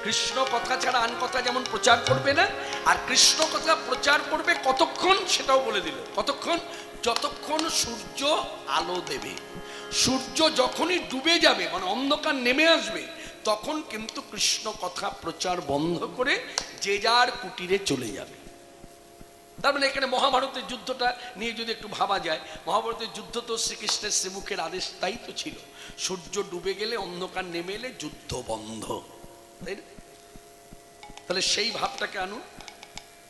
কৃষ্ণ কথা ছাড়া আন কথা যেমন প্রচার করবে না, আর কৃষ্ণ কথা প্রচার করবে কতক্ষণ সেটাও বলে দিল। কতক্ষণ? যতক্ষণ সূর্য আলো দেবে। সূর্য যখনই ডুবে যাবে, মানে অন্ধকার নেমে আসবে, তখন কিন্তু কৃষ্ণ কথা প্রচার বন্ধ করে যে যার কুটিরে চলে যাবে। তার মানে এখানে মহাভারতের যুদ্ধটা নিয়ে যদি একটু ভাবা যায়, মহাভারতের যুদ্ধ তো শ্রীকৃষ্ণের শ্রীমুখের আদেশ, তাই তো ছিল। সূর্য ডুবে গেলে, অন্ধকার নেমে এলে যুদ্ধ বন্ধ, তাই না? তাহলে সেই ভাবটাকে আনুন।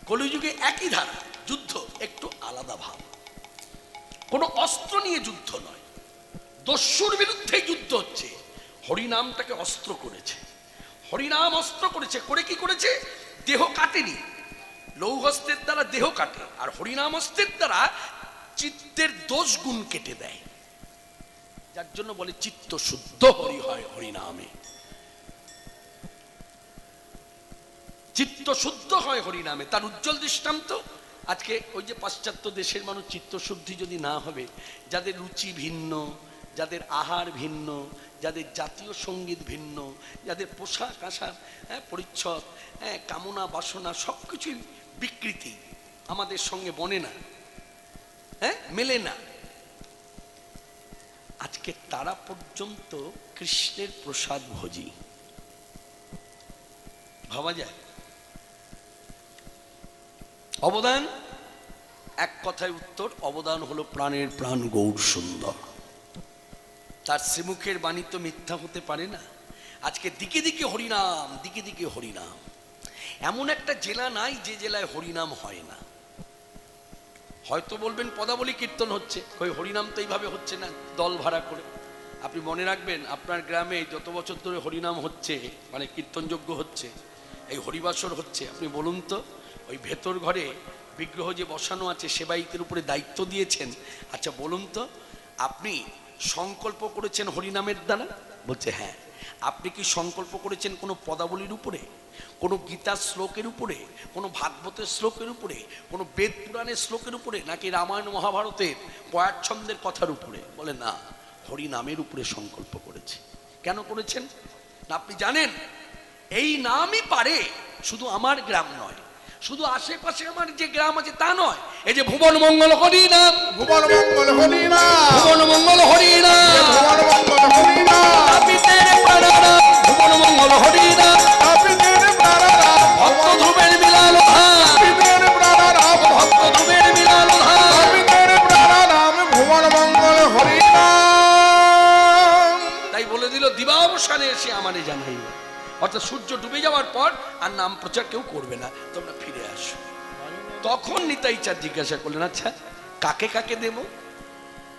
কলিযুগে একই ধারা, যুদ্ধ একটু আলাদা ভাব। কোনো অস্ত্র নিয়ে যুদ্ধ নয়, দস্যুর বিরুদ্ধে যুদ্ধ হচ্ছে। হরিনামটাকে অস্ত্র করেছে, হরিনাম অস্ত্র করেছে। করে কি করেছে? দেহ কাটেনি, লৌহস্তের দ্বারা দেহ কাটে, আর হরিনাম অস্ত্রের দ্বারা চিত্তের দোষ গুণ কেটে দেয়। যার জন্য বলে চিত্ত শুদ্ধ হরি হয় হরিনামে, চিত্ত শুদ্ধ হয় হরিনামে। তার উজ্জ্বল দৃষ্টান্ত আজকে ওই যে পাশ্চাত্য দেশের মানুষ চিত্তশুদ্ধি যদি না হবে, যাদের রুচি ভিন্ন, যাদের আহার ভিন্ন, যাদের জাতীয় সঙ্গীত ভিন্ন, যাদের পোশাক আশাক, পরিচ্ছদ, কামনা বাসনা সব কিছুই বিকৃতি, আমাদের সঙ্গে বনে না, মেলে না, আজকে তারা পর্যন্ত কৃষ্ণের প্রসাদ ভোজি। ভাবা যায়? অবদান, এক কথায় উত্তর, অবদান হলো প্রাণের প্রাণ গৌর সুন্দর। তার শ্রীমুখের বাণী তো মিথ্যা হতে পারে না। আজকে দিকে দিকে হরিনাম, দিকে দিকে হরিনাম। এমন একটা জেলা নাই যে জেলায় হরিনাম হয় না। হয়তো বলবেন পদাবলী কীর্তন হচ্ছে, ওই হরিনাম তো এইভাবে হচ্ছে না দল ভাড়া করে। আপনি মনে রাখবেন, আপনার গ্রামে যত বছর ধরে হরিনাম হচ্ছে, মানে কীর্তনযোগ্য হচ্ছে, এই হরিবাসর হচ্ছে, আপনি বলুন তো, ওই ভেতর ঘরে বিগ্রহ যে বসানো আছে সেবায়িতের উপরে দায়িত্ব দিয়েছেন, আচ্ছা বলুন তো, আপনি সংকল্প করেছেন হরিনামের দ্বারা? বলছে হ্যাঁ। আপনি কি সংকল্প করেছেন কোনো পদাবলীর উপরে, কোনো গীতার শ্লোকের উপরে, কোনো ভাগবতের শ্লোকের উপরে, কোনো বেদ পুরাণের শ্লোকের উপরে, নাকি রামায়ণ মহাভারতের পয়ার ছন্দের কথার উপরে? বলে না, হরিনামের উপরে সংকল্প করেছি। কেন করেছেন না আপনি জানেন? এই নামই পারে, শুধু আমার গ্রাম নয়, শুধু আশেপাশে আমার যে গ্রাম আছে তা নয়, এই যে ভুবন মঙ্গল হরিনাম, ভুবন মঙ্গল হরিনাম, ভুবন মঙ্গল হরিনাম, ভুবন মঙ্গল হরিনাম, তাপিতের প্রাণারাম, ভুবন মঙ্গল হরিনাম, তাপিতের প্রাণারাম, ভক্ত ধ্রুবের মিলাল ধাম, তাপিতের প্রাণারাম, ভক্ত ধ্রুবের মিলাল ধাম, তাপিতের প্রাণারাম, ভুবন মঙ্গল হরিনাম। তাই বলে দিল দিবাবসানে এসে আমারে জানাই, অর্থাৎ সূর্য ডুবে যাওয়ার পর আর নাম প্রচার কেউ করবে না, তোমরা ফিরে আসো। তখন নিতাই চাঁদ জিজ্ঞাসা করলেন, আচ্ছা কাকে কাকে দেব?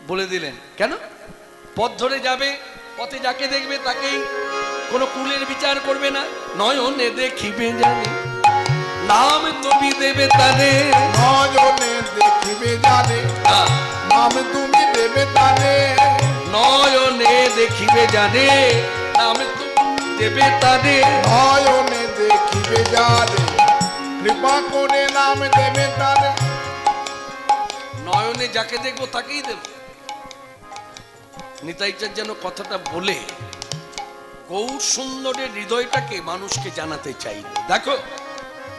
বলে দিলেন, কেন? পথ ধরে যাবে, পথে যাকে দেখবে তাকেই, কোনো কুলের বিচার করবে না। নয়নে দেখিবে জানে, নাম তুমি দেবে তারে, নয়নে দেখিবে জানে, নাম তুমি দেবে তারে, নয়নে দেখিবে জানে, নাম দেবে তারে, নয়নে দেখিবে জানে, কৃপা করে নাম দেবে তারে। নয়নে যাকে দেখবো তাকেই দেব। নিতাই চাঁদ যেন কথাটা বলে গৌর সুন্দরের হৃদয়টাকে মানুষকে জানাতে চাইল। দেখো,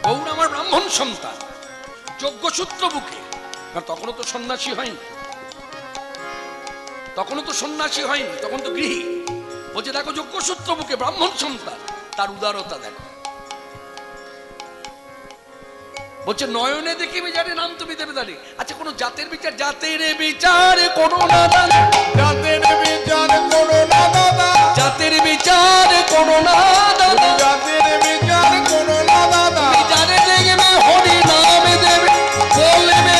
গৌর আমার ব্রাহ্মণ সন্তান, যজ্ঞসূত্র বুকে, কারণ তখনও তো সন্ন্যাসী হয়নি, তখনও তো সন্ন্যাসী হয়নি, তখন তো গৃহী। বলছে দেখো, যজ্ঞসূত্র বুকে ব্রাহ্মণ সন্তান, তার উদারতা দেখো। বলছে নয়নে দেখিবে জানে, নাম তুমি দেবে তারে। আচ্ছা, কোন জাতের বিচার, জাতের বিচার করো না দাদা, জাতের বিচার করো না দাদা, জাতের বিচার করো না দাদা, জাতের বিচার করো না দাদা, জানে দেখবে হরি নাম দেবে, বলবে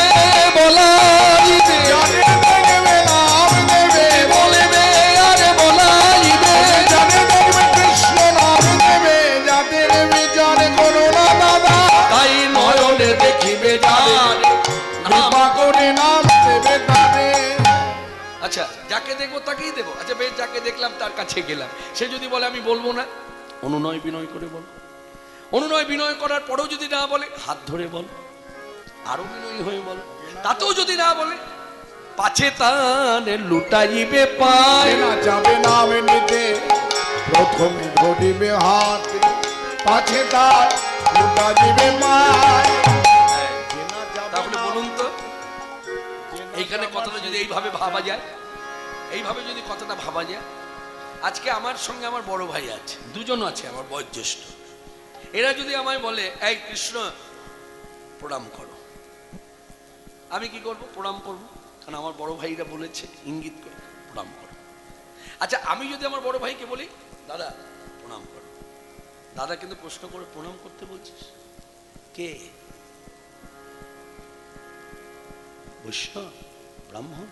বলাইবে, জানে দেখবে নাম দেবে, বলবে আর বলাইবে, জানে দেখবে কৃষ্ণ নাম দেবে, জাতের বিচার করো না দাদা, তাই নয়নে দেখিবে জানে, কৃপা করে নাম দেবে তারে। আচ্ছা, যাকে দেখবো তাকেই দেবো। আচ্ছা বেশ, যাকে দেখলাম তার কাছে গেলাম, সে যদি বলে আমি বলবো না, অনুনয় বিনয় করে বল। অনুনয় বিনয় করার পরেও যদি না বলে, হাত ধরে বল, আরো বিনয়ী হয়ে বল। তাতেও যদি না বলে, পাছে তানে লুটাইবে পায়, না যাবে নাম নিতে, প্রথমে ধরিবে হাতে, পাছে তার লুটা দিবে মায়। তাহলে বলুন তো, এইখানে কথাটা যদি এইভাবে ভাবা যায়, এইভাবে যদি কথাটা ভাবা যায়, আজকে আমার সঙ্গে আমার বড় ভাই আছে, দুজন আছে আমার বয়োজ্যেষ্ঠ, এরা যদি আমায় বলে এই কৃষ্ণ প্রণাম করো, আমি কি করব? প্রণাম করব, কারণ আমার বড় ভাইরা বলেছে, ইঙ্গিত করে প্রণাম করো। আচ্ছা, আমি যদি আমার বড় ভাইকে বলি দাদা প্রণাম করো, দাদা কিন্তু প্রশ্ন করে প্রণাম করতে বলছিস, কে? বৈষ্ণব, ব্রাহ্মণ,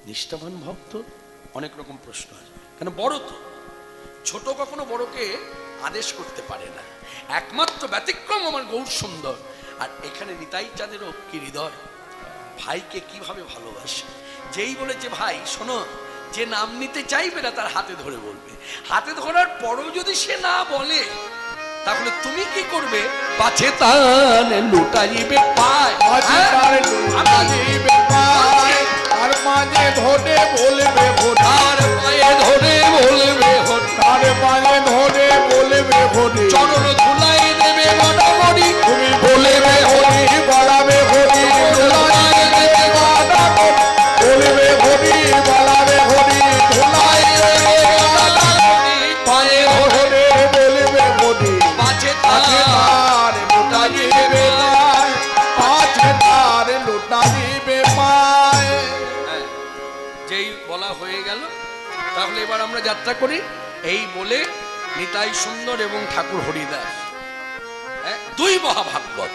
নিষ্ঠাবান ভক্ত? অনেক রকম প্রশ্ন আসবে, কেন বড় তো, ছোট কখনো বড়কে আদেশ করতে পারে না। একমাত্র ব্যতিক্রম আমার গৌর সুন্দর। আর এখানে নিতাই চাঁদেরও কি হৃদয়, ভাইকে কিভাবে ভালোবাসে। যেই বলেছে ভাই শোনো, যে নাম নিতে চাইবে না তার হাতে ধরে বলবে, হাতে ধরার পরও যদি সে না বলে, তাহলে তুমি কি করবে? পাছে তার লুটাইবে পায়, পাছে তার লুটা দিবে মায়। তার মাঝে ধরে বলবে হরি, তার পায়ে ধরে বলবে হরি, তার মাঝে ধরে বলবে হরি। চরণ ধুলাই দেবে মনামণি, তুমি বলবে হরি, বলাবে হরি, ধুলাই দেবে মনামণি। বলবে হরি, বলাবে হরি, ধুলাই দেবে মনামণি। পায়ে ধরে বলবে হরি, পাছে পাছে তার লুটা দিবে মায়। পাছে তার লুটা দিবে মায়। যেই বলা হয়ে গেল, তাহলে এবার আমরা যাত্রা করি। এই বলে নিতাই সুন্দর এবং ঠাকুর হরিদাস, দুই মহাভাগবত,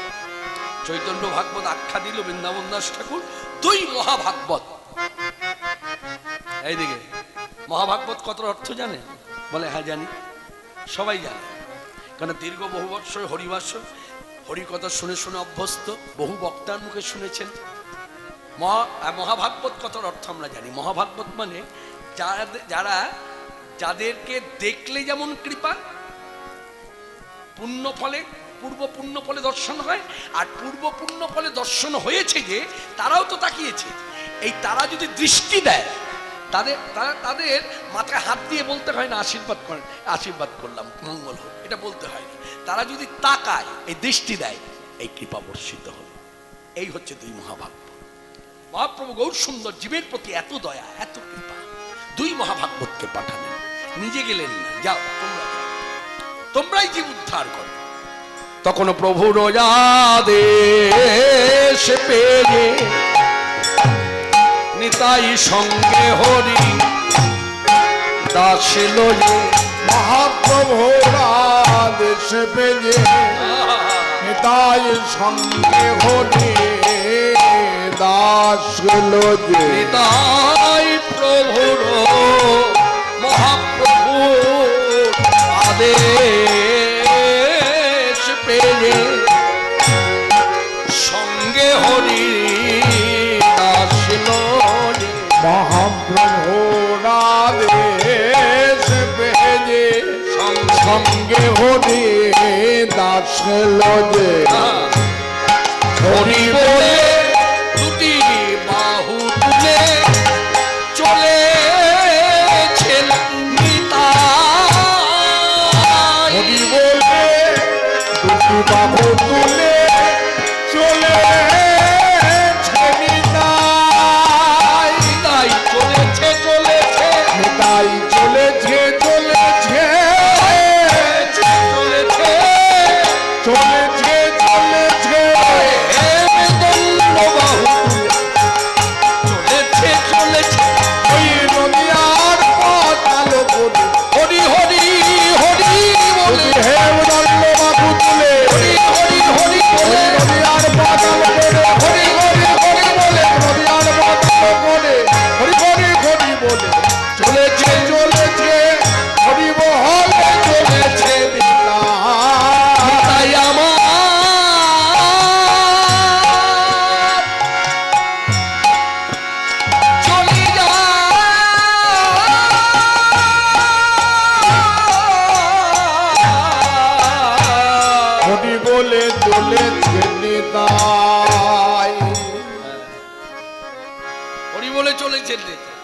চৈতন্য ভাগবত আখ্যা দিল বৃন্দাবন দাস ঠাকুর, দুই মহাভাগবত। এইদিকে মহাভাগবত কত অর্থ জানে? বলে হ্যাঁ জানি, সবাই জানে, কারণ দীর্ঘ বহু বৎসর হরিভাষ্য হরিকথা শুনে শুনে অভ্যস্ত, বহু বক্তার মুখে শুনেছেন। মহাভাগবত কথার অর্থ আমরা জানি। মহাভাগবত মানে যারা যাদেরকে দেখলে যেমন কৃপা, পুণ্য ফলে, পূর্ব পুণ্য ফলে দর্শন হয়, আর পূর্ব পুণ্য ফলে দর্শন হয়েছে যে তারাও তো তাকিয়েছে, এই তারা যদি দৃষ্টি দেয়, তাদের মাথায় হাত দিয়ে বলতে হয় না আশীর্বাদ করেন, আশীর্বাদ করলাম মঙ্গল হোক, এটা বলতে হয় না। তারা যদি তাকায়, এই দৃষ্টি দেয়, এই কৃপা বর্ষিত হবে। এই হচ্ছে দুই মহাভাগবত। মহাপ্রভু গৌর সুন্দর জীবের প্রতি এত দয়া, এত কৃপা, দুই মহাভাগবতকে পাঠালেন, নিজে গেলেন না, যাও তোমরাই জীব উদ্ধার করো। তখন প্রভু আদেশ পেয়ে নিতাই সঙ্গে হরি দাস লয়ে। মহাপ্রভুর আদেশ পেয়ে নিতাই সঙ্গে হরি দাস লয়ে। নিতাই প্রভুর মহাপ্রভু আদেশ পেয়ে সঙ্গে হরি দাস লয়ে। মহাপ্রভুর আদেশ পেয়ে সঙ্গে হরি দাস লয়ে। হরি বলে দুটি বাহু তুলে চলেছেন নিতাই। হরি বলে দুটি বাহু তুলে চলেছে নিতাই। নিতাই চলেছে চলেছে নিতাই চলেছে চলেছে চলেছে চলেছে চলেছে বাহু চলেছে চলেছে। ওই নদিয়ার পথ আলো করে হরি হরি হরি বলে, হে উদল্ল বাবু তুলে হরি হরি হরি বলে, নদিয়ার পথ আলো করে হরি হরি হরি বলে নদিয়ার পথ আলো করে হরি হরি হরি বলে চলেছে চলেছে হরি বহলে চলেছে নিতাই। তাই আমার চলে যা হরি বলে চলেছে নিতাই। হরি বলে চলেছেন নিতাই,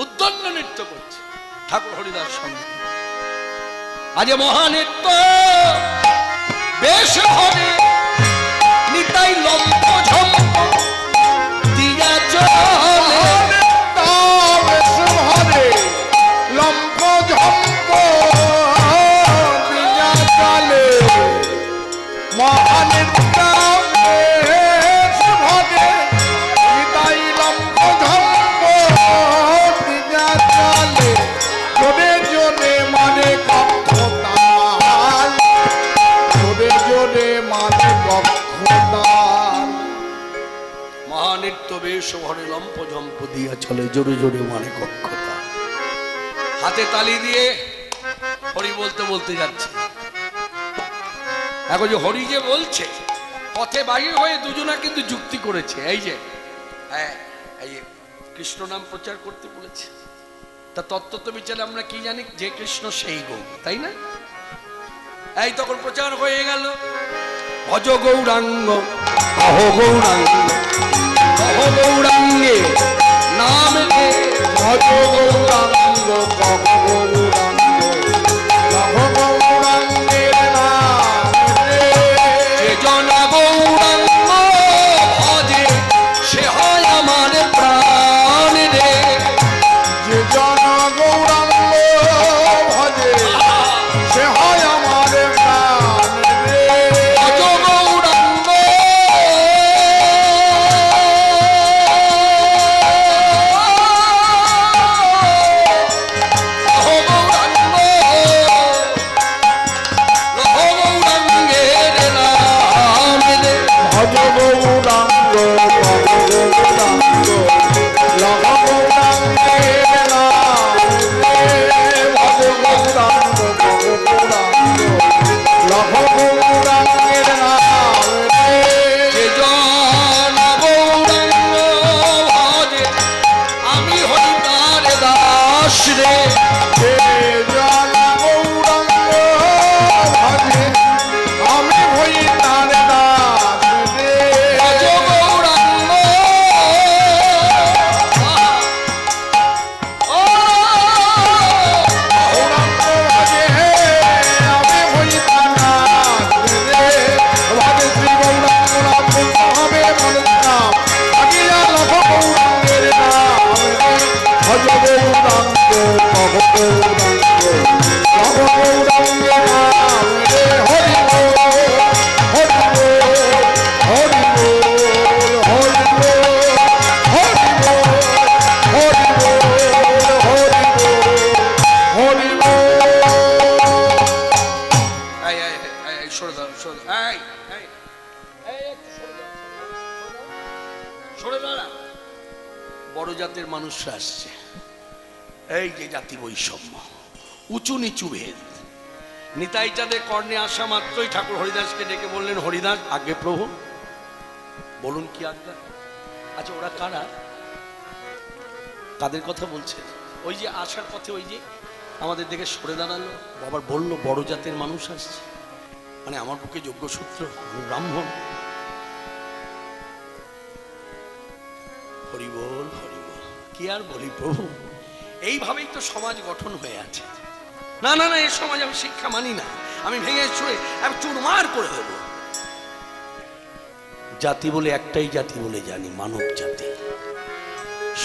উদ্দণ্ড নৃত্য করছে ঠাকুর হরিদাস সঙ্গে। আজ মহানিত্য বেশ হবে নিতাই লম্ব ঝম্প দিয়া চলে বেশ ভাবে লম্ব ঝম্প দিয়া চলে মহানিত্য বেশ ভাবে নিতাই লম্ব ঝম্প দিয়া চলে জোরে জোরে মানে কক্ষতাল জোরে জোরে মানে কক্ষতাল মহানিত্য বেশ ভরে লম্প ঝম্প দিয়া চলে জোরে জোরে মানে কক্ষতা হাতে তালি দিয়ে হরি বলতে বলতে যাচ্ছে এখন যে হরি যে বলছে পথে বাহির হয়ে দুজনা কিন্তু যুক্তি করেছে এই যে হ্যাঁ এই যে কৃষ্ণ নাম প্রচার করতে বলেছে তা তত্ত্ব বিচারে আমরা কি জানি যে কৃষ্ণ সেই গৌ তাই না এই তখন প্রচার হয়ে গেল ভজ গৌরাঙ্গ অহ গৌরাঙ্গ অহ গৌরাঙ্গে নাম রে ভজ গৌরাঙ্গ কহ গৌরাঙ্গ কহ গৌরাঙ্গের নাম রে যে জন গৌরাঙ্গ ভজে সে হয় আমার প্রাণ রে যে জন গৌরাঙ্গ ভজে সে হয় আমার প্রাণ রে ভজ গৌরাঙ্গ অহ গৌরাঙ্গ অহ গৌরাঙ্গের নাম রে ভজ গৌরাঙ্গ কহ গৌরাঙ্গ লহ গৌরাঙ্গের নাম রে ভজ গৌরাঙ্গ কহ গৌরাঙ্গ লহ গৌরাঙ্গের নাম রে যে জন গৌরাঙ্গ ভজে আমি হই তার দাস রে যে জন গৌরাঙ্গ ভজে আমি হই তার দাস রে ভজ গৌরাঙ্গ ও গৌরাঙ্গ ভজে আমি হই তার দাস রে ভজে শ্রী গৌরাঙ্গ নাম হবে মনের নাম আগিয়া লভ গৌরাঙ্গের নাম রে ভজ গৌরাঙ্গ কহ গৌরাঙ্গ লভ গৌরাঙ্গের নাম রে হরি বল হরি বল হরি বল হরি বল হরি বল হরি বল হরি বল হরি বল এই সরে দাও সরে দাও একটু সরে দাও বড় জাতের মানুষরা আসছে এই যে জাতি বৈষম্য উঁচু নিচু ভেদ নিতাই চাঁদের কর্ণে আসা মাত্রই ঠাকুর হরিদাসকে ডেকে বললেন হরিদাস আগে প্রভু বলুন কি আজ্ঞা আচ্ছা ওরা কারা কাদের কথা বলছেন ওই যে আসার পথে ওই যে আমাদের দিকে সরে দাঁড়ালো আবার বললো বড় জাতের মানুষ আসছে মানে আমার পক্ষে যোগ্য সূত্র আমি ব্রাহ্মণ হরি বল কি আর বলি প্রভু এইভাবেই তো সমাজ গঠন হয়ে আছে না না না এই সমাজ আমি শিক্ষা মানি না আমি ভেঙে ছুঁড়ে আমি চুরমার করে দেব জাতি বলে একটাই জাতি বলে জানি মানব জাতি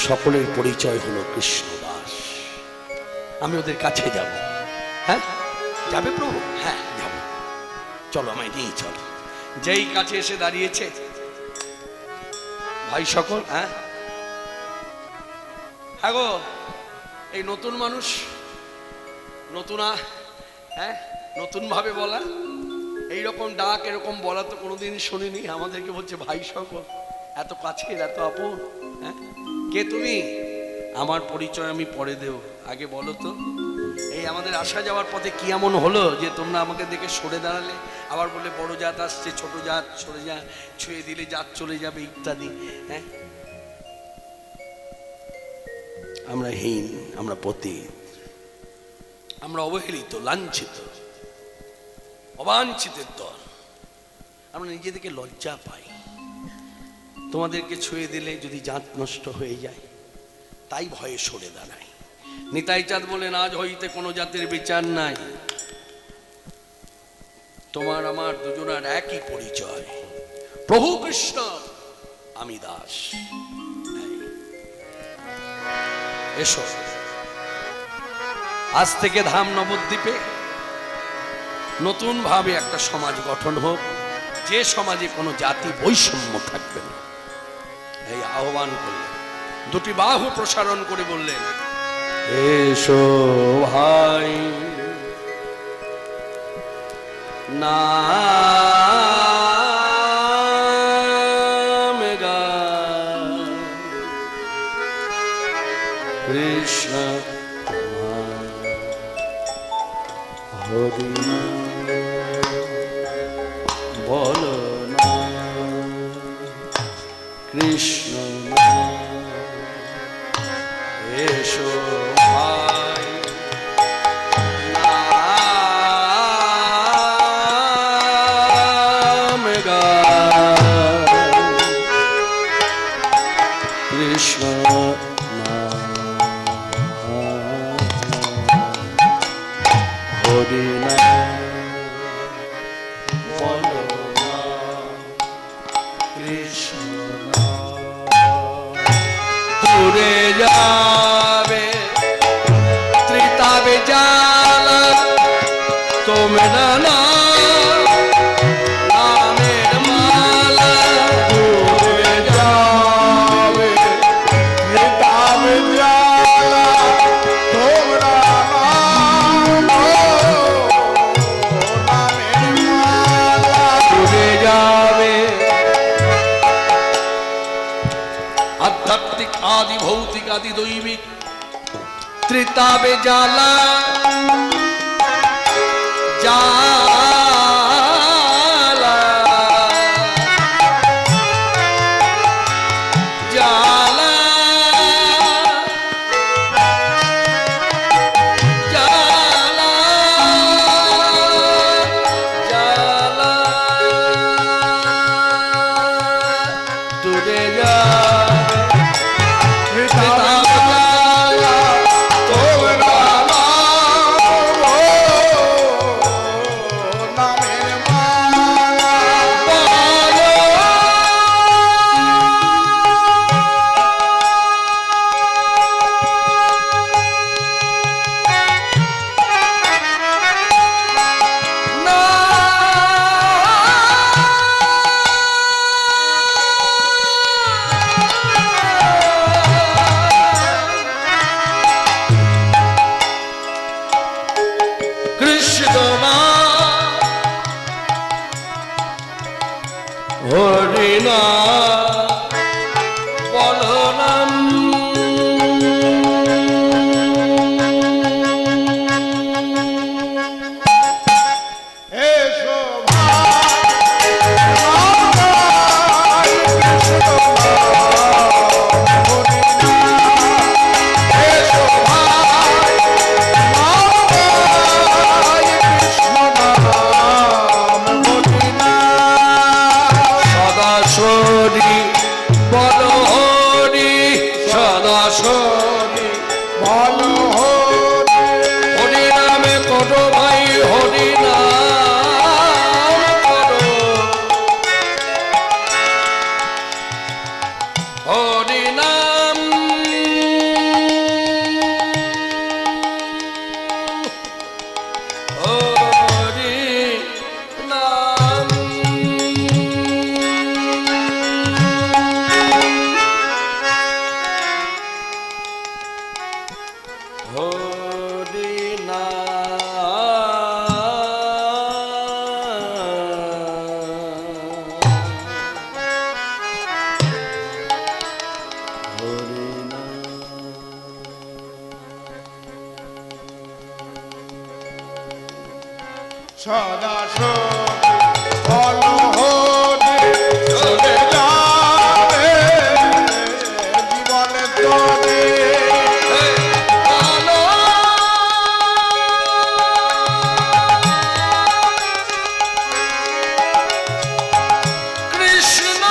সকলের পরিচয় হলো কৃষ্ণ দাস আমি ওদের কাছে যাব হ্যাঁ যাবে প্রভু হ্যাঁ যাব চলো আমায় নিয়ে চলো যেই কাছে এসে দাঁড়িয়েছে ভাই সকল হ্যাঁ হ্যাঁ গো এই নতুন মানুষ নতুনা হ্যাঁ নতুন ভাবে বলা এইরকম ডাক এরকম বলা তো কোনোদিন শুনিনি আমাদেরকে বলছে ভাই সকল এত কাছের এত আপন হ্যাঁ কে তুমি আমার পরিচয় আমি পরে দেব আগে বলো তো এই আমাদের আসা যাওয়ার পথে কি এমন হলো যে তোমরা আমাকে দেখে সরে দাঁড়ালে আবার বললে বড় জাত আসছে ছোট জাত সরে যা ছুঁয়ে দিলে জাত চলে যাবে ইত্যাদি হ্যাঁ আমরা হীন আমরা পতিত আমরা অবহেলিত লাঞ্ছিত অবাঞ্ছিতের দল আমরা নিজেদেরকে লজ্জা পাই তোমাদেরকে ছুঁয়ে দিলে যদি জাত নষ্ট হয়ে যায় তাই ভয়ে সরে দাঁড়াই নিতাই চাঁদ বলেন আজ হইতে কোনো জাতের বিচার নাই তোমার আমার দুজনার একই পরিচয়, প্রভু কৃষ্ণ, আমি দাস। এসো, আজ থেকে ধাম নবদ্বীপে নতুন ভাবে একটা সমাজ গঠন হোক, যে সমাজে কোনো জাতি বৈষম্য থাকবে না। এই আহ্বান করলেন, দুটি বাহু প্রসারণ করে বললেন, এসো ভাই, নাম গান কৃষ্ণ হরি বলো না কৃষ্ণ, এসো ভাই, নাম গান কৃষ্ণ হরি নাম বলো না কৃষ্ণ, দূরে যাবে ত্রিতাবে জালা তোমরা না নামের মালা, দূরে যাবে ত্রিতাবে জালা তোমরা নামের মালা, দূরে যাবে আধ্যাত্মিক আদি ভৌতিক আদি দৈবিক ত্রিতাবে জালা জালা জালা জালা জালা, দূরে যাবে ত্রিতাবে জালা তোমরা নামের মালা, কৃষ্ণ হরি না বলো নাম, এসো ভাই, কৃষ্ণ হরি নাম, এসো ভাই, কৃষ্ণ নাম হরি নাম, সদা সরি বলো হরি, সদা সরি বলো হরি, হরি নামে করো ভাই, হরি নাম করো, হরি নাম হরি নাম, হরি সদা বলো হরি, চলে যাবে জীবনে তোরে, কৃষ্ণ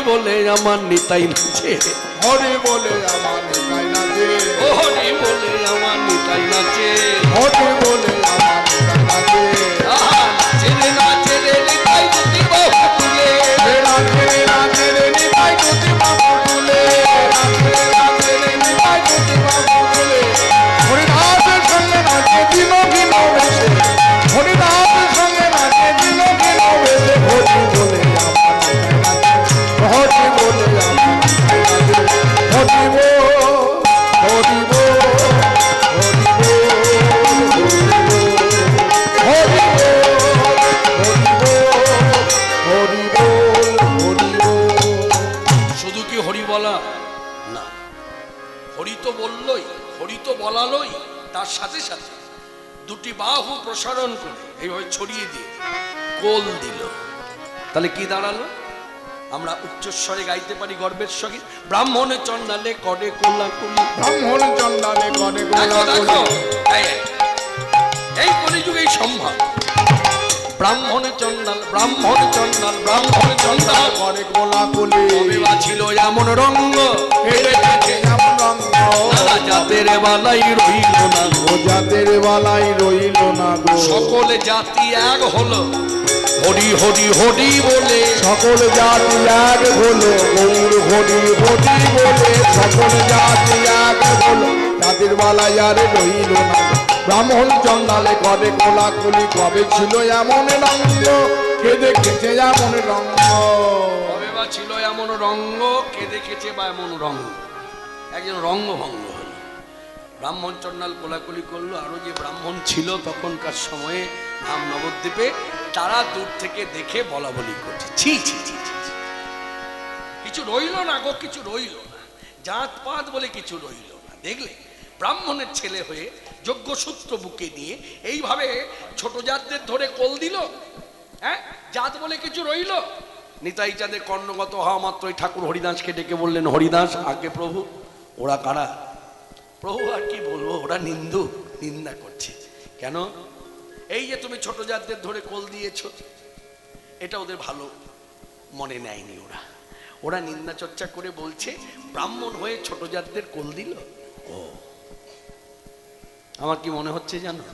বলে আমার নিতাই নাচে, হরি বলে আমার নিতাই নাচে, ও হরি বলে আমার নিতাই নাচে, হরি বলে আমার নিতাই নাচে, আহা, নাচে রে নাচে রে নিতাই দুটি বাহু তুলে, নাচে রে নাচে রে নিতাই দুটি বাহু তুলে, নাচে রে নাচে রে নিতাই দুটি বাহু তুলে, হরিদাসের সঙ্গে নাচে দিন দিন বেশে, হরিদাসের সঙ্গে নাচে দিন দিন বেশে, হরি বলে আমার নিতাই নাচে, হরি বলে আমার নিতাই নাচে, হরি বল, হরি বল, হরি বল, হরি বল, হরি বল, হরি বল। শুধু কি হরি বলা না, হরি তো বললই, হরি তো বলালই, তার সাথে সাথে দুটি বাহু প্রসারণ করে এইভাবে ছড়িয়ে দিয়ে কোল দিল। তাহলে কি দাঁড়ালো? আমরা উচ্চস্বরে গাইতে পারি গর্বের সঙ্গে, ব্রাহ্মণে চন্ডালে করে কোলাকুলি। ব্রাহ্মণ চন্ডালে করে দেখো দেখো, গোলাগুলি, এই কলিযুগেই সম্ভব। ব্রাহ্মণে চন্ডাল, ব্রাহ্মণে চন্ডাল, ব্রাহ্মণে চন্ডাল করে গোলাগুলি, কবে বা ছিল এমন রঙ্গ, হেরে গেছে এমন রঙ্গ, নানা জাতের বালাই রইল না গো। ও জাতের বালাই রইল না গো, সকলে জাতি এক হলো, হরি হরি হরি বলে, সকল জাতি এক হলো, গৌর হরি হরি বলে, সকল জাতি এক হলো, জাতির বালাই আর রইল না গো। ব্রাহ্মণ চন্ডালে করে গোলাগুলি, কবে ছিল এমন রঙ্গ, কে দেখেছে এমন রঙ্গ, কবে বা ছিল এমন রঙ্গ, কে দেখেছে বা এমন রঙ্গ। একজন রঙ্গভঙ্গ হলো, ব্রাহ্মণ চন্ডাল কোলাকুলি করলো। আরো যে ব্রাহ্মণ ছিল তখনকার সময়ে নাম নবদ্বীপে, তারা দূর থেকে দেখে বলা বলি করছে, ছি ছি ছি ছি ছি। কিছু রইল না গো, কিছু রইল না, জাত পাত বলে কিছু রইল না। দেখলে ব্রাহ্মণের ছেলে হয়ে যজ্ঞসূত্র বুকে নিয়ে এইভাবে ছোট জাতদের ধরে কোল দিল, হ্যাঁ, জাত বলে কিছু রইল। নিতাই চাঁদের কর্ণগত হওয়া মাত্রই ঠাকুর হরিদাসকে ডেকে বললেন, হরিদাস আগে প্রভু, ওরা কারা? প্রভু আর কি বলবো, ওরা নিন্দু, নিন্দা করছে। কেন? এই যে তুমি ছোট জাতদের ধরে কোল দিয়েছ, এটা ওদের ভালো মনে নেয়নি। ওরা ওরা নিন্দা চর্চা করে বলছে ব্রাহ্মণ হয়ে ছোট জাতদের কোল দিল। ও, আমার কি মনে হচ্ছে জানো,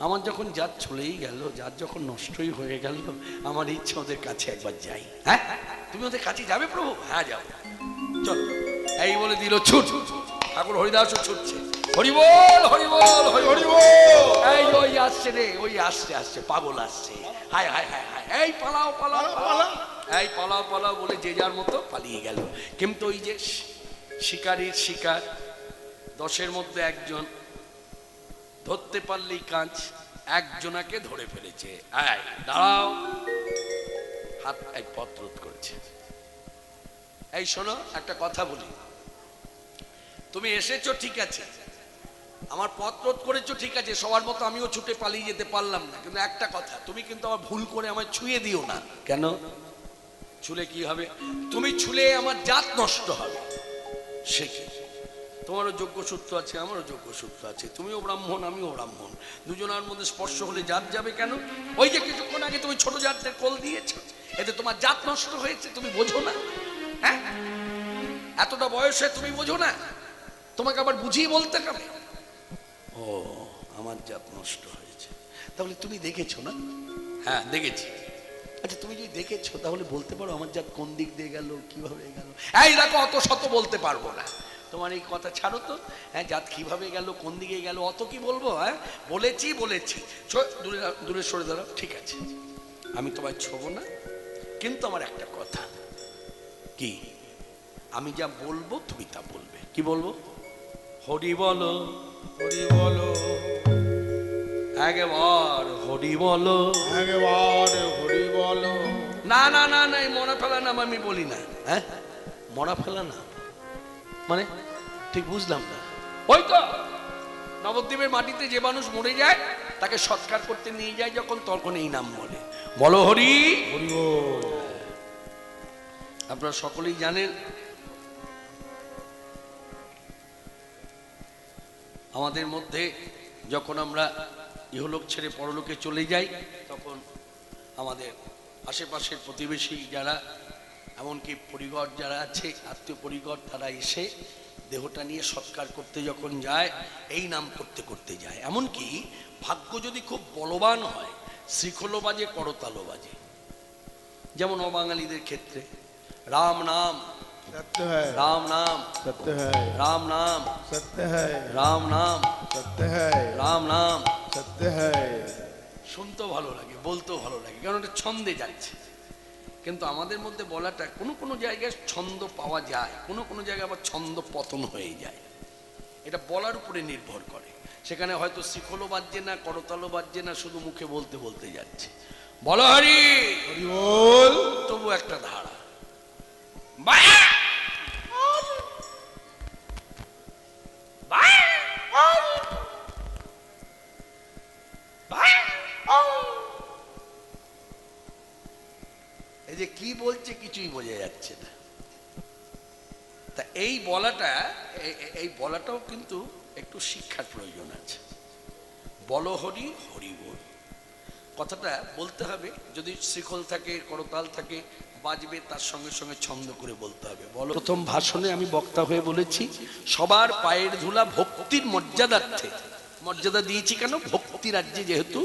আমার যখন জাত চলেই গেল, জাত যখন নষ্টই হয়ে গেল, আমার ইচ্ছা ওদের কাছে একবার যাই। হ্যাঁ, তুমি ওদের কাছে যাবে প্রভু? হ্যাঁ যাও, চল। এই বলে দিল ছুট। ঠাকুর হরিদাসও ছুটছে, হরি বল হরি বল হরি বল। এই ওই আসছে রে, ওই আসছে আসছে, পাগল আসছে, হায় হায় হায় হায়, এই পালাও পালাও পালাও, এই পালাও পালাও বলে যে যার মতো পালিয়ে গেল। কিন্তু ওই যে শিকারীর শিকার, 10-এর মধ্যে একজন ধরতে পারলেই কাঁচ, একজনাকে ধরে ফেলেছে। এই দাঁড়াও, হাত এক পত্রত করেছে। এই শোনো, একটা কথা বলি, তুমি এসেছো ঠিক আছে, আমার পত্রত করেছো ঠিক আছে, সবার মতো আমিও ছুটে পালিয়ে যেতে পারলাম না, কিন্তু একটা কথা, তুমি কিন্তু আমার ভুল করে আমায় ছুঁয়ে দিও না। কেন? ছুলে কি হবে? তুমি ছুলে আমার জাত নষ্ট হবে। সে কি? তোমারও যোগ্যসূত্র আছে, আমারও যোগ্যসূত্র আছে, তুমিও ব্রাহ্মণ আমিও ব্রাহ্মণ, দুজনের মধ্যে স্পর্শ হলে জাত যাবে কেন? ওই যে কিছুক্ষণ আগে তুমি ছোট জাতদের কোল দিয়েছো, এতে তোমার জাত নষ্ট হয়েছে, তুমি বোঝো না? হ্যাঁ, এতটা বয়সে তুমি বোঝো না? তোমাকে আবার বুঝিয়ে বলতে হবে? ও, আমার জাত নষ্ট হয়েছে, তাহলে তুমি দেখেছো না? হ্যাঁ দেখেছি। আচ্ছা, তুমি যদি দেখেছো তাহলে বলতে পারো আমার জাত কোন দিক দিয়ে গেল, কিভাবে গেল? এই দেখো, অত শত বলতে পারবো না, তোমার এই কথা ছাড়ো তো। হ্যাঁ, জাত কিভাবে গেল, কোন দিকে গেল, অত কি বলবো? হ্যাঁ, বলেছি বলেছি, দূরে দূরে সরে দাঁড়াও, ঠিক আছে, আমি তোমায় ছোবো না, কিন্তু আমার একটা কথা, কি? আমি যা বলবো তুমি তা বলবে। কি বলবো? হরি বলো হরি বলো, একবার হরি বলো, একবার হরি বলো। না না না না, এই মরা ফেলা নাম আমি বলি না। হ্যাঁ, মরা ফেলা না মানে ঠিক বুঝলাম না। ওই তো নবদ্বীপের মাটিতে যে মানুষ মরে যায় তাকে সৎকার করতে নিয়ে যায় যখন, তখন এই নাম বলে, বলো হরি হরি বল। আপনারা সকলেই জানেন আমাদের মধ্যে যখন আমরা ইহলোক ছেড়ে পরলোকে চলে যাই, তখন আমাদের আশেপাশের প্রতিবেশী যারা এমনকি পরিগর যারা আছে, আত্মীয় পরিগর, তারা এসে দেহটা নিয়ে সৎকার করতে যখন যায়, এই নাম করতে করতে যায়। এমনকি ভাগ্য যদি খুব বলবান হয়, শ্রীখোলও বাজে, করতালও বাজে। যেমন অবাঙালিদের ক্ষেত্রে রাম নাম, सत्य है, রাম নাম, सत्य है, রাম নাম, सत्य है, রাম নাম, सत्य है, রাম নাম। सत्य है। শুনতেও ভালো লাগে, বলতেও ভালো লাগে, কারণ এটা ছন্দে যাচ্ছে। কিন্তু আমাদের মধ্যে বলাটা কোনো কোনো জায়গায় ছন্দ পাওয়া যায়, কোনো কোনো জায়গায় আবার ছন্দ পতন হয়ে যায়। এটা বলার উপরে নির্ভর করে। সেখানে হয়তো শিখলও বাজছে না, করতালও বাজছে না, শুধু মুখে বলতে বলতে যাচ্ছে, বলো হরি हरि बोल। তবু একটা ধারা। এই যে কি বলছে কিছুই বোঝা যাচ্ছে না। তা এই বলাটাও কিন্তু একটু শিক্ষার প্রয়োজন আছে। বলো হরি, হরি বল, কথাটা বলতে হবে। যদি শিখল থাকে, করতাল থাকে, বাজবে, তার সঙ্গে সঙ্গে ছন্দ করে বলতে হবে। বলো। প্রথম ভাষণে আমি বক্তা হয়ে বলেছি, সবার পায়ের ধুলা ভক্তির মর্যাদার্থে। মর্যাদা দিয়েছি কেন? ভক্তি রাজ্যে যেহেতু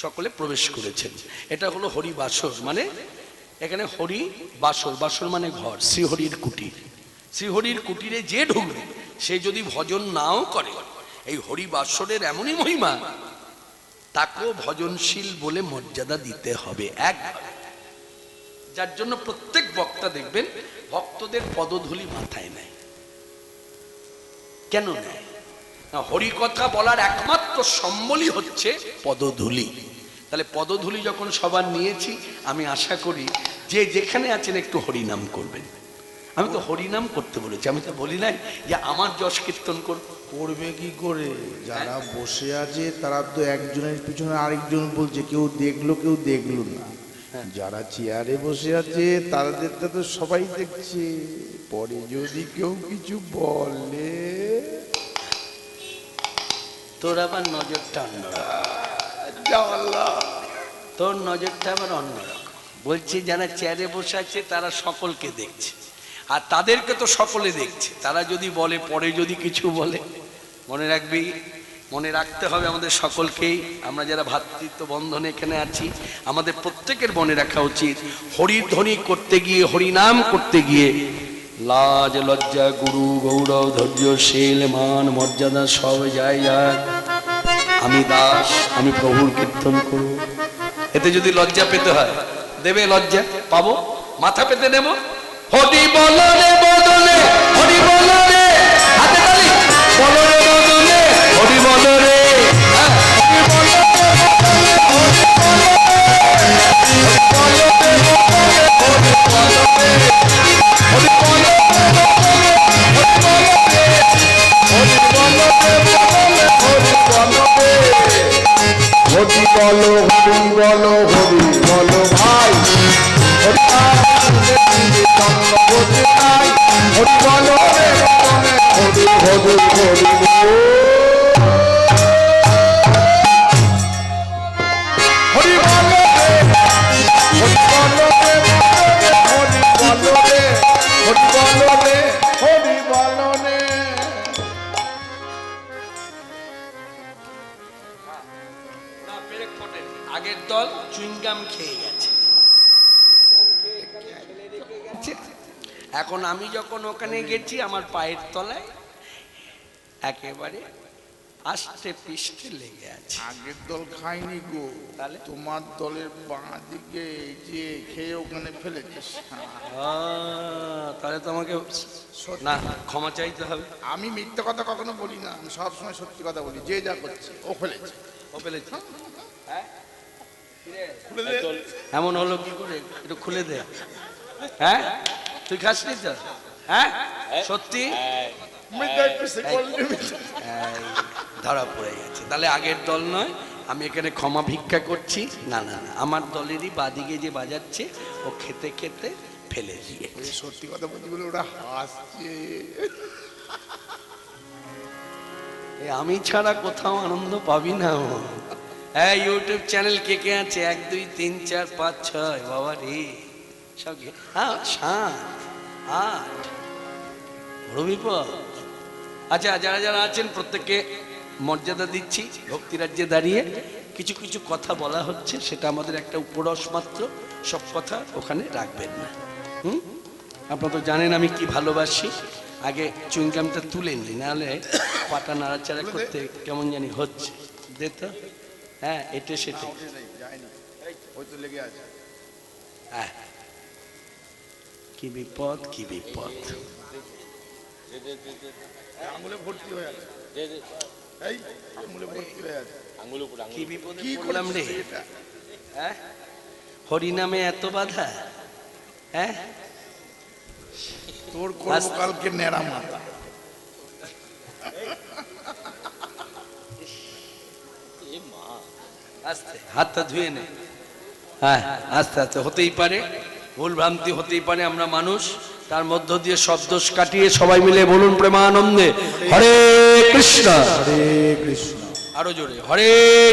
সকলে প্রবেশ করেছেন। এটা হলো হরি বাসর, মানে এখানে হরি বাসর, বাসর মানে ঘর, শ্রীহরির কুটির। শ্রীহরির কুটিরে যে ঢুকবে সে যদি ভজন নাও করে, এই হরি বাসরের এমনই মহিমা, তাকেও ভজনশীল বলে মর্যাদা দিতে হবে এক। যার জন্য প্রত্যেক বক্তা দেখবেন ভক্তদের পদধূলি মাথায় নেয়। কেন নেয়? না, হরি কথা বলার একমাত্র সম্বলই হচ্ছে পদধূলি। তাহলে পদধূলি যখন সবার নিয়েছি, আমি আশা করি যে যেখানে আছেন একটু হরিনাম করবেন। আমি তো হরিনাম করতে বলেছি, আমি তো বলি নাই যে আমার যশ কীর্তন করবে কি করে? যারা বসে আছে তারা তো একজনের পিছনে আরেকজন বলছে, কেউ দেখলো কেউ দেখলো না। যারা চেয়ারে বসে আছে তাদেরটা তো সবাই দেখছে। পরে যদি কেউ কিছু বলে, তোর আবার নজরটা অন্যরকম। আল্লাহ, তোর নজরটা আবার অন্যরকম। বলছি যারা চেয়ারে বসে আছে তারা সকলকে দেখছে, আর তাদেরকে তো সকলে দেখছে। তারা যদি বলে, পরে যদি কিছু বলে, মনে রাখবি, মনে রাখতে হবে আমাদের সকলকেই। আমরা যারা ভ্রাতৃত্ব বন্ধনে এখানে আছি, আমাদের প্রত্যেকের মনে রাখা উচিত, হরির ধ্বনি করতে গিয়ে, হরিনাম করতে গিয়ে লাজ লজ্জা গুরু গৌরব ধৈর্যশীল মান মর্যাদা সব যায় যায়। আমি দাস, আমি প্রভুর কীর্তন করব। এতে যদি লজ্জা পেতে হয়, দেবে, লজ্জা পাবো, মাথা পেতে নেব। হরি বলো রে বদলে, হরি বলো রে, হাতে তালি, বলো রে বদলে, হরি বলো রে, হরি বলো রে বদলে, হরি বলো রে, হরি বলো রে, হরি বলো রে, হরি বলো রে, হরি বলো রে, হরি বলো রে, হরি বলো, হরি বলো, হরি বলো ভাই। হরি হরি বলো রে, হরি হরি হরি বল। হরি বলো রে, হরি বলো রে, হরি বলো রে, হরি বলো রে, হরি বলো রে। আগের দল চুইংগাম খেয়ে গেছে। এখন আমি যখন ওখানে গেছি, আমার পায়ের তলায় একেবারে আষ্টে পৃষ্ঠে লেগে আছে। আগের দল খায়নি গো, তাহলে? তোমার দলের বাঁ দিকে যে খেয়ে ওখানে ফেলেছিস। তাহলে তো আমাকে না ক্ষমা চাইতে হবে। আমি মিথ্যা কথা কখনো বলি না, আমি সবসময় সত্যি কথা বলি। যে যা করছে ও ফেলেছে, ও ফেলেছে। খুলে দে। এমন হলো কি করে? একটু খুলে দে। হ্যাঁ, তুই খাসনি তো? হ্যাঁ, সত্যি মিথ্যা একটু সে করলি, মিথ্যা। ধরা পড়ে গেছে। তাহলে আগের দল নয়, আমি এখানে ক্ষমা ভিক্ষা করছি। না না না, আমার দলেরই বাদিকে যে বাজাচ্ছে, ও খেতে খেতে ফেলে দিয়ে। ওই সত্যি কথা বলছি বলে ওরা হাসছে। আমি ছাড়া কোথাও আনন্দ পাবি না। ও হ্যাঁ, ইউটিউব চ্যানেল কে কে আছে? 1 2 3 4 5 6 বাবা রে। সব হ্যাঁ 7 8 বড় বিপদ। আচ্ছা, যারা যারা আছেন প্রত্যেককে মর্যাদা দিচ্ছি। ভক্তিরাজ্যে দাঁড়িয়ে কিছু কিছু কথা বলা হচ্ছে, সেটা আমাদের একটা উপরস মাত্র, সব কথা ওখানে রাখবেন না। আপনারা তো জানেন আমি কি ভালোবাসি। আগে চুইংগামটা তুলে নিই, নাহলে পাটা নাড়াচাড়া করতে কেমন জানি হচ্ছে। দে তো, হ্যাঁ এটা সেটা, হ্যাঁ কি বিপদ, কি বিপদ। আঙুলে ভর্তি হয়ে আছে, এই আঙুলে ভর্তি হয়ে আছে। কি বিপদে পড়লাম রে, হ্যাঁ হরিনামে এত বাধা, হ্যাঁ তোর কর্মকালকে নেড়া মাথা। আস্তে হাতটা ধুয়ে নে, হ্যাঁ আস্তে আস্তে। হতেই পারে ভুল ভ্রান্তি, হতেই পারে, আমরা মানুষ। তার মধ্য দিয়ে সব দোষ কাটিয়ে সবাই মিলে বলুন প্রেমানন্দে হরে কৃষ্ণ, হরে কৃষ্ণ, আরো জোরে হরে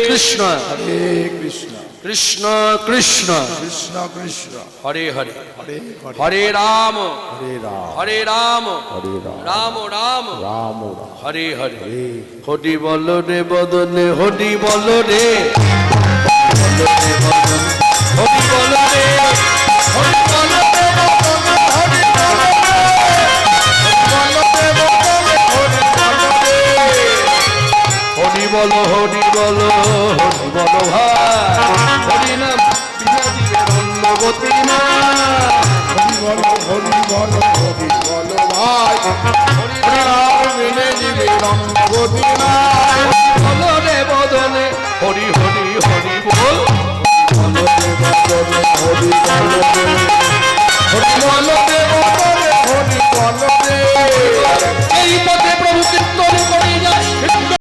কৃষ্ণ, হরে কৃষ্ণ, কৃষ্ণ কৃষ্ণ, কৃষ্ণ কৃষ্ণ, হরে হরে, হরে হরে, হরে রাম, হরে রাম, হরে রাম, হরে রাম, রাম রাম, রাম রাম, হরে হরে। হরে হরি বল রে বদনে, হরি বল রে, হরি বল রে, হরি বল রে, হরি বল, হরি বল, হরি বল ভাই, হরি নাম বিনা দিবে অন্য গতি না। হরি বল, হরি বল, হরি বল ভাই, হরি নাম বিনে জীবে রঙ্গ গতি নাই। বল